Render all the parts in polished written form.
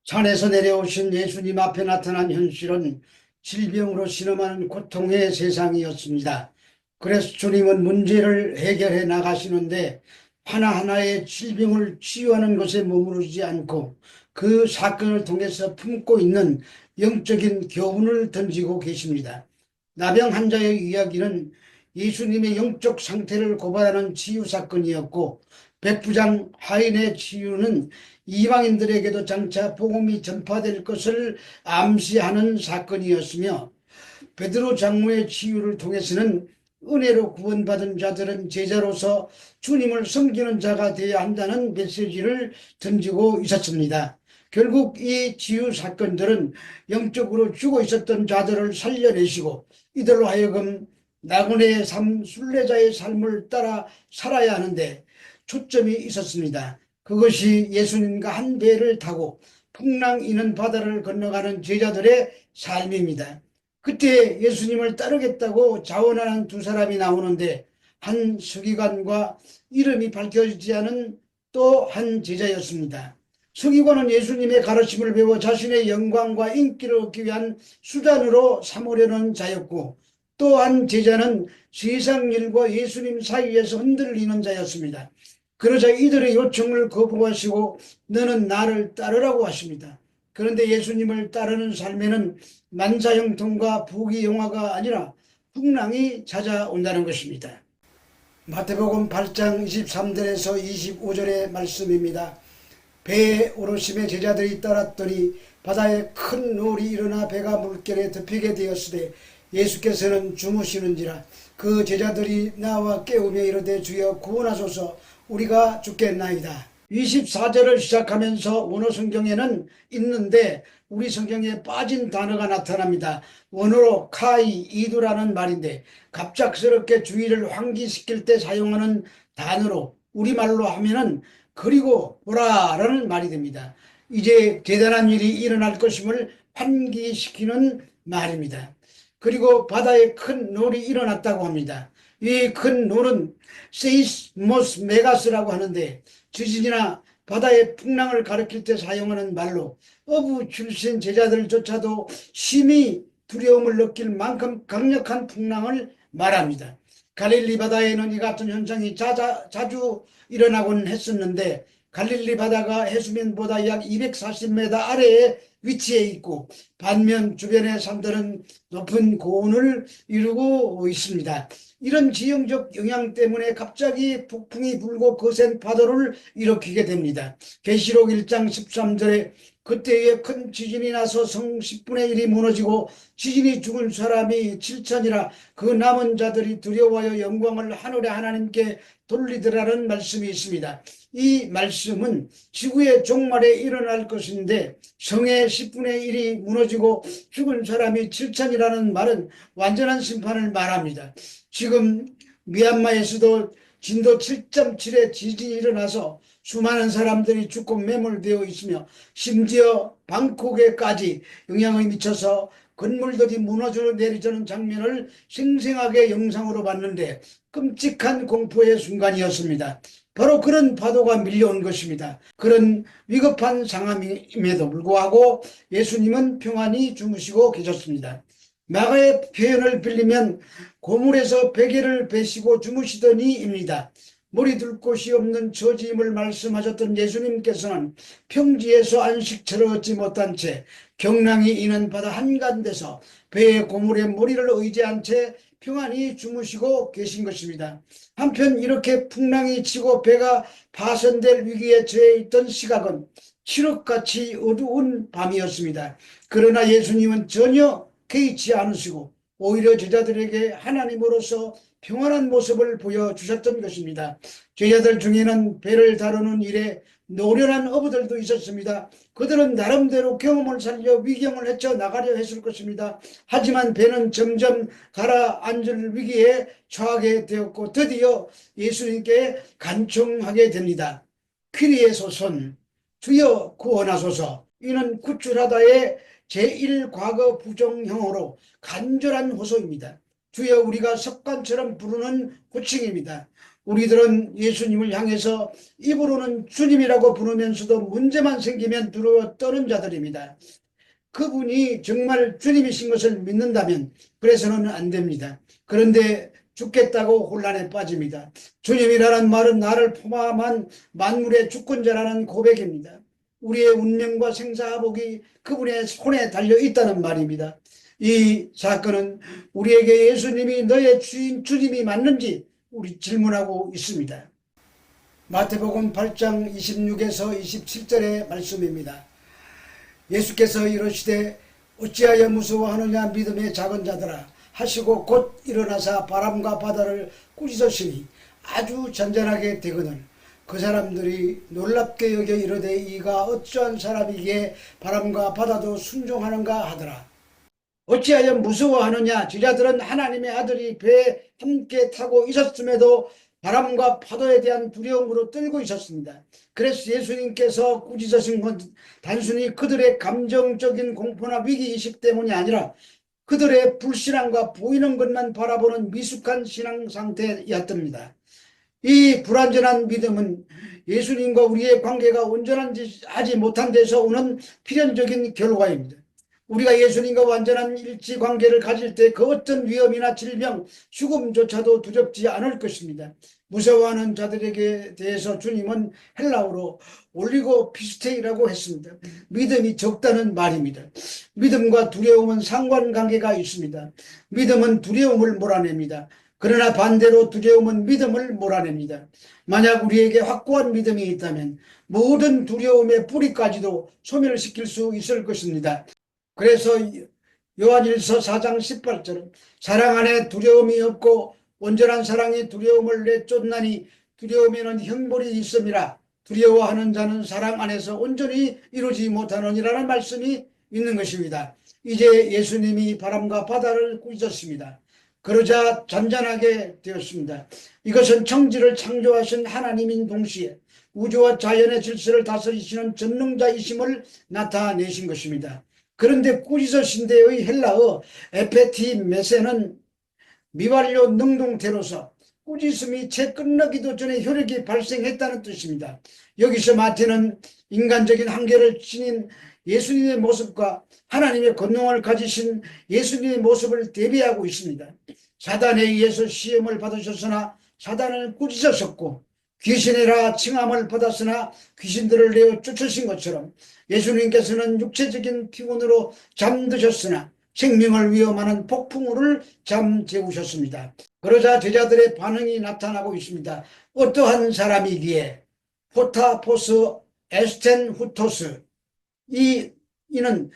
산에서 내려오신 예수님 앞에 나타난 현실은 질병으로 신음하는 고통의 세상이었습니다. 그래서 주님은 문제를 해결해 나가시는데 하나하나의 질병을 치유하는 것에 머무르지 않고 그 사건을 통해서 품고 있는 영적인 교훈을 던지고 계십니다. 나병 환자의 이야기는 예수님의 영적 상태를 고발하는 치유 사건이었고, 백부장 하인의 치유는 이방인들에게도 장차 복음이 전파될 것을 암시하는 사건이었으며, 베드로 장로의 치유를 통해서는 은혜로 구원받은 자들은 제자로서 주님을 섬기는 자가 되어야 한다는 메시지를 던지고 있었습니다. 결국 이 치유 사건들은 영적으로 죽어 있었던 자들을 살려내시고 이들로 하여금 나그네의 삶, 순례자의 삶을 따라 살아야 하는데 초점이 있었습니다. 그것이 예수님과 한 배를 타고 풍랑 이는 바다를 건너가는 제자들의 삶입니다. 그때 예수님을 따르겠다고 자원하는 두 사람이 나오는데, 한 서기관과 이름이 밝혀지지 않은 또 한 제자였습니다. 서기관은 예수님의 가르침을 배워 자신의 영광과 인기를 얻기 위한 수단으로 삼으려는 자였고, 또 한 제자는 세상 일과 예수님 사이에서 흔들리는 자였습니다. 그러자 이들의 요청을 거부하시고 너는 나를 따르라고 하십니다. 그런데 예수님을 따르는 삶에는 만사형통과 부귀영화가 아니라 풍랑이 찾아온다는 것입니다. 마태복음 8장 23절에서 25절의 말씀입니다. 배에 오르심에 제자들이 따랐더니 바다에 큰 노을이 일어나 배가 물결에 덮이게 되었으되 예수께서는 주무시는지라. 그 제자들이 나와 깨우며 이르되 주여 구원하소서, 우리가 죽겠나이다. 24절을 시작하면서 원어 성경에는 있는데 우리 성경에 빠진 단어가 나타납니다. 원어로 카이 이두라는 말인데 갑작스럽게 주의를 환기시킬 때 사용하는 단어로 우리말로 하면은 그리고 보라라는 말이 됩니다. 이제 대단한 일이 일어날 것임을 환기시키는 말입니다. 그리고 바다에 큰 노을이 일어났다고 합니다. 이 큰 노을은 세이스모스 메가스라고 하는데 지진이나 바다의 풍랑을 가리킬 때 사용하는 말로 어부 출신 제자들조차도 심히 두려움을 느낄 만큼 강력한 풍랑을 말합니다. 갈릴리 바다에는 이 같은 현상이 자주 일어나곤 했었는데, 갈릴리 바다가 해수면보다 약 240m 아래에 위치해 있고 반면 주변의 산들은 높은 고온을 이루고 있습니다. 이런 지형적 영향 때문에 갑자기 폭풍이 불고 거센 파도를 일으키게 됩니다. 계시록 1장 13절에 그때에 큰 지진이 나서 성 10분의 1이 무너지고 지진이 죽은 사람이 7천이라 그 남은 자들이 두려워하여 영광을 하늘의 하나님께 돌리더라는 말씀이 있습니다. 이 말씀은 지구의 종말에 일어날 것인데 성의 10분의 1이 무너지고 죽은 사람이 7천이라는 말은 완전한 심판을 말합니다. 지금 미얀마에서도 진도 7.7의 지진이 일어나서 수많은 사람들이 죽고 매몰되어 있으며 심지어 방콕에까지 영향을 미쳐서 건물들이 무너져 내리자는 장면을 생생하게 영상으로 봤는데 끔찍한 공포의 순간이었습니다. 바로 그런 파도가 밀려온 것입니다. 그런 위급한 상황임에도 불구하고 예수님은 평안히 주무시고 계셨습니다. 마가의 표현을 빌리면 고물에서 베개를 베시고 주무시더니입니다. 머리 둘 곳이 없는 처지임을 말씀하셨던 예수님께서는 평지에서 안식처를 얻지 못한 채 경랑이 이는 바다 한가운데서 배의 고물에 머리를 의지한 채 평안히 주무시고 계신 것입니다. 한편 이렇게 풍랑이 치고 배가 파손될 위기에 처해 있던 시각은 칠흑같이 어두운 밤이었습니다. 그러나 예수님은 전혀 개의치 않으시고 오히려 제자들에게 하나님으로서 평안한 모습을 보여주셨던 것입니다. 제자들 중에는 배를 다루는 일에 노련한 어부들도 있었습니다. 그들은 나름대로 경험을 살려 위경을 헤쳐나가려 했을 것입니다. 하지만 배는 점점 가라앉을 위기에 처하게 되었고 드디어 예수님께 간청하게 됩니다. 퀴리에 소선, 주여 구원하소서. 이는 구출하다의 제1과거 부정형어로 간절한 호소입니다. 주여, 우리가 습관처럼 부르는 호칭입니다. 우리들은 예수님을 향해서 입으로는 주님이라고 부르면서도 문제만 생기면 두려워 떠는 자들입니다. 그분이 정말 주님이신 것을 믿는다면 그래서는 안 됩니다. 그런데 죽겠다고 혼란에 빠집니다. 주님이라는 말은 나를 포함한 만물의 주권자라는 고백입니다. 우리의 운명과 생사복이 그분의 손에 달려 있다는 말입니다. 이 사건은 우리에게 예수님이 너의 주인 주님이 맞는지 우리 질문하고 있습니다. 마태복음 8장 26에서 27절의 말씀입니다. 예수께서 이르시되 어찌하여 무서워하느냐 믿음의 작은 자들아 하시고 곧 일어나사 바람과 바다를 꾸짖으시니 아주 잔잔하게 되거늘 그 사람들이 놀랍게 여겨 이르되 이가 어찌한 사람이기에 바람과 바다도 순종하는가 하더라. 어찌하여 무서워하느냐 제자들은 하나님의 아들이 배에 함께 타고 있었음에도 바람과 파도에 대한 두려움으로 떨고 있었습니다. 그래서 예수님께서 꾸짖으신 건 단순히 그들의 감정적인 공포나 위기의식 때문이 아니라 그들의 불신앙과 보이는 것만 바라보는 미숙한 신앙 상태였답니다. 이 불완전한 믿음은 예수님과 우리의 관계가 온전하지 못한 데서 오는 필연적인 결과입니다. 우리가 예수님과 완전한 일치 관계를 가질 때 그 어떤 위험이나 질병, 죽음조차도 두렵지 않을 것입니다. 무서워하는 자들에게 대해서 주님은 헬라어로 올리고 피스테이라고 했습니다. 믿음이 적다는 말입니다. 믿음과 두려움은 상관관계가 있습니다. 믿음은 두려움을 몰아냅니다. 그러나 반대로 두려움은 믿음을 몰아냅니다. 만약 우리에게 확고한 믿음이 있다면 모든 두려움의 뿌리까지도 소멸시킬 수 있을 것입니다. 그래서 요한일서 4장 18절은 사랑 안에 두려움이 없고 온전한 사랑이 두려움을 내쫓나니 두려움에는 형벌이 있음이라 두려워하는 자는 사랑 안에서 온전히 이루지 못하느니라는 말씀이 있는 것입니다. 이제 예수님이 바람과 바다를 꾸짖었습니다. 그러자 잔잔하게 되었습니다. 이것은 청지를 창조하신 하나님인 동시에 우주와 자연의 질서를 다스리시는 전능자이심을 나타내신 것입니다. 그런데 꾸짖으신데의 헬라어 에페티메세는 미완료 능동태로서 꾸짖음이 채 끝나기도 전에 효력이 발생했다는 뜻입니다. 여기서 마태는 인간적인 한계를 지닌 예수님의 모습과 하나님의 권능을 가지신 예수님의 모습을 대비하고 있습니다. 사단에 의해서 시험을 받으셨으나 사단을 꾸짖으셨고 귀신이라 칭함을 받았으나 귀신들을 내어 쫓으신 것처럼 예수님께서는 육체적인 피곤으로 잠드셨으나 생명을 위험하는 폭풍우를 잠재우셨습니다. 그러자 제자들의 반응이 나타나고 있습니다. 어떠한 사람이기에 포타포스 에스텐 후토스 이는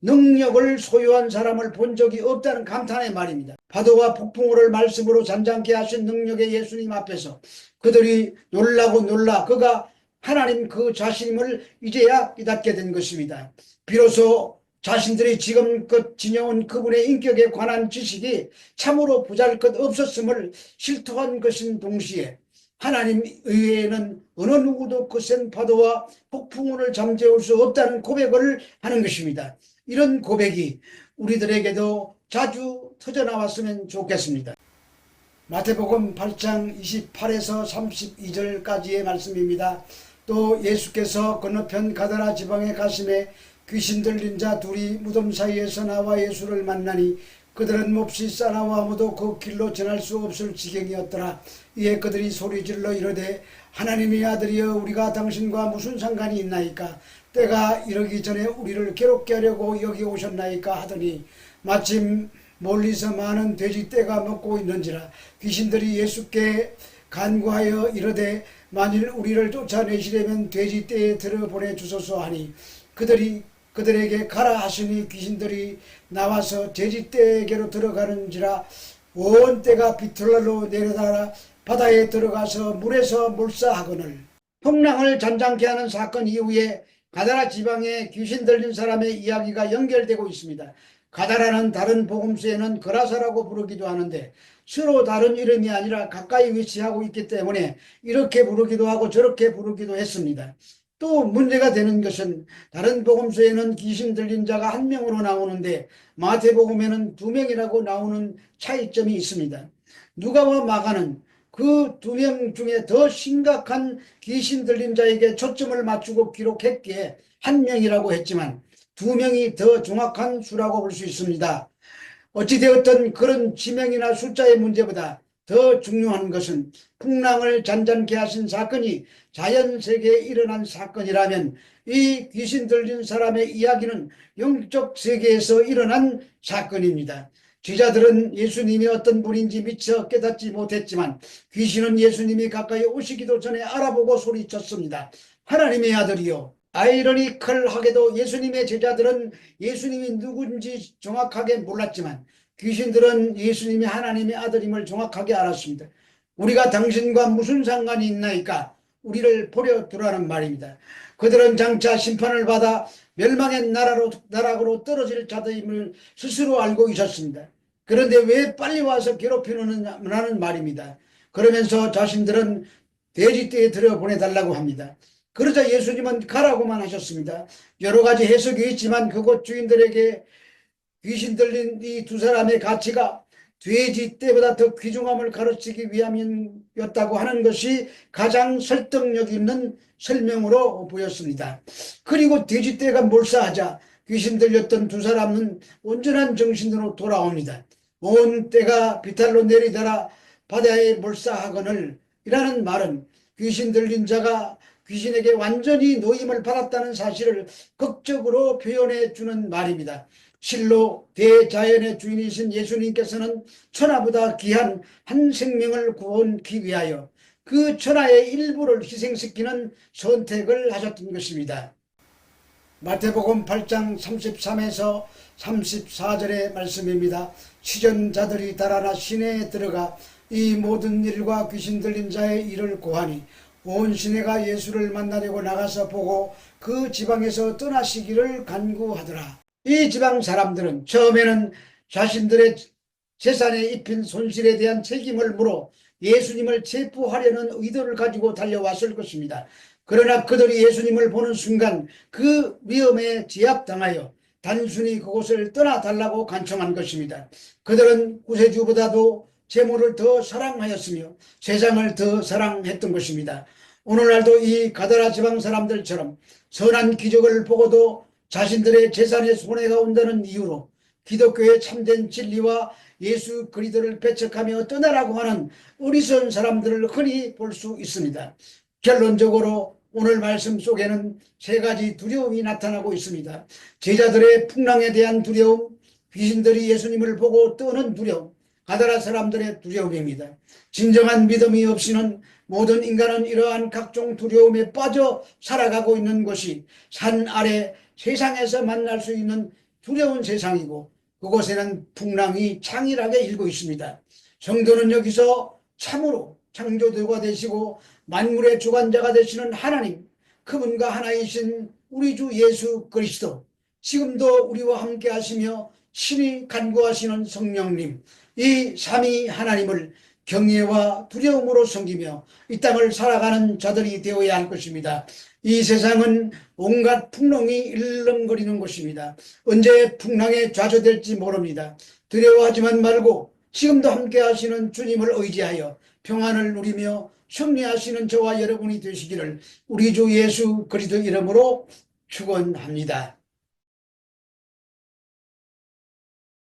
능력을 소유한 사람을 본 적이 없다는 감탄의 말입니다. 파도와 폭풍우를 말씀으로 잠잠케 하신 능력의 예수님 앞에서 그들이 놀라고 놀라 그가 하나님 그 자신임을 이제야 깨닫게 된 것입니다. 비로소 자신들이 지금껏 지녀온 그분의 인격에 관한 지식이 참으로 보잘것 없었음을 실토한 것인 동시에 하나님 이외에는 어느 누구도 거센 파도와 폭풍우를 잠재울 수 없다는 고백을 하는 것입니다. 이런 고백이 우리들에게도 자주 터져나왔으면 좋겠습니다. 마태복음 8장 28에서 32절까지의 말씀입니다. 또 예수께서 건너편 가다라 지방에 가심에 귀신 들린 자 둘이 무덤 사이에서 나와 예수를 만나니 그들은 몹시 싸나워 아무도 그 길로 전할 수 없을 지경이었더라. 이에 그들이 소리질러 이르되 하나님의 아들이여 우리가 당신과 무슨 상관이 있나이까? 때가 이르기 전에 우리를 괴롭게 하려고 여기 오셨나이까 하더니 마침 멀리서 많은 돼지떼가 먹고 있는지라. 귀신들이 예수께 간구하여 이르되 만일 우리를 쫓아내시려면 돼지떼에 들어보내 주소서 하니 그들에게 가라 하시니 귀신들이 나와서 돼지떼에게로 들어가는지라. 온 떼가 비틀러로 내려다라 바다에 들어가서 물에서 몰사하거늘. 풍랑을 잔잔케 하는 사건 이후에 가다라 지방에 귀신 들린 사람의 이야기가 연결되고 있습니다. 가다라는 다른 복음서에는 거라사라고 부르기도 하는데 서로 다른 이름이 아니라 가까이 위치하고 있기 때문에 이렇게 부르기도 하고 저렇게 부르기도 했습니다. 또 문제가 되는 것은 다른 복음서에는 귀신 들린 자가 한 명으로 나오는데 마태복음에는 두 명이라고 나오는 차이점이 있습니다. 누가와 마가는 그 두 명 중에 더 심각한 귀신 들린 자에게 초점을 맞추고 기록했기에 한 명이라고 했지만 두 명이 더 정확한 수라고 볼 수 있습니다. 어찌되었든 그런 지명이나 숫자의 문제보다 더 중요한 것은 풍랑을 잔잔케 하신 사건이 자연세계에 일어난 사건이라면 이 귀신 들린 사람의 이야기는 영적 세계에서 일어난 사건입니다. 제자들은 예수님이 어떤 분인지 미처 깨닫지 못했지만 귀신은 예수님이 가까이 오시기도 전에 알아보고 소리쳤습니다. 하나님의 아들이요. 아이러니컬하게도 예수님의 제자들은 예수님이 누군지 정확하게 몰랐지만 귀신들은 예수님이 하나님의 아들임을 정확하게 알았습니다. 우리가 당신과 무슨 상관이 있나이까 우리를 버려두라는 말입니다. 그들은 장차 심판을 받아 멸망의 나락으로 떨어질 자들임을 스스로 알고 있었습니다. 그런데 왜 빨리 와서 괴롭히느냐는 말입니다. 그러면서 자신들은 돼지떼에 들여보내달라고 합니다. 그러자 예수님은 가라고만 하셨습니다. 여러 가지 해석이 있지만 그곳 주인들에게 귀신 들린 이 두 사람의 가치가 돼지 떼보다 더 귀중함을 가르치기 위함이었다고 하는 것이 가장 설득력 있는 설명으로 보였습니다. 그리고 돼지 떼가 몰사하자 귀신 들렸던 두 사람은 온전한 정신으로 돌아옵니다. 온 떼가 비탈로 내리더라 바다에 몰사하거늘 이라는 말은 귀신 들린 자가 귀신에게 완전히 노임을 받았다는 사실을 극적으로 표현해 주는 말입니다. 실로 대자연의 주인이신 예수님께서는 천하보다 귀한 한 생명을 구원하기 위하여 그 천하의 일부를 희생시키는 선택을 하셨던 것입니다. 마태복음 8장 33에서 34절의 말씀입니다. 시전자들이 달아나 시내에 들어가 이 모든 일과 귀신 들린 자의 일을 고하니 온 시내가 예수를 만나려고 나가서 보고 그 지방에서 떠나시기를 간구하더라. 이 지방 사람들은 처음에는 자신들의 재산에 입힌 손실에 대한 책임을 물어 예수님을 체포하려는 의도를 가지고 달려왔을 것입니다. 그러나 그들이 예수님을 보는 순간 그 위험에 제압당하여 단순히 그곳을 떠나달라고 간청한 것입니다. 그들은 구세주보다도 재물을 더 사랑하였으며 세상을 더 사랑했던 것입니다. 오늘날도 이 가다라 지방 사람들처럼 선한 기적을 보고도 자신들의 재산에 손해가 온다는 이유로 기독교의 참된 진리와 예수 그리스도를 배척하며 떠나라고 하는 어리석은 사람들을 흔히 볼 수 있습니다. 결론적으로 오늘 말씀 속에는 세 가지 두려움이 나타나고 있습니다. 제자들의 풍랑에 대한 두려움, 귀신들이 예수님을 보고 떠는 두려움, 가다라 사람들의 두려움입니다. 진정한 믿음이 없이는 모든 인간은 이러한 각종 두려움에 빠져 살아가고 있는 것이 산 아래 세상에서 만날 수 있는 두려운 세상이고 그곳에는 풍랑이 창일하게 일고 있습니다. 성도는 여기서 참으로 창조주가 되시고 만물의 주관자가 되시는 하나님, 그분과 하나이신 우리 주 예수 그리스도, 지금도 우리와 함께 하시며 신이 간구하시는 성령님, 이 삼위 하나님을 경외와 두려움으로 섬기며 이 땅을 살아가는 자들이 되어야 할 것입니다. 이 세상은 온갖 풍랑이 일렁거리는 곳입니다. 언제 풍랑에 좌초될지 모릅니다. 두려워하지만 말고 지금도 함께 하시는 주님을 의지하여 평안을 누리며 승리하시는 저와 여러분이 되시기를 우리 주 예수 그리스도 이름으로 축원합니다.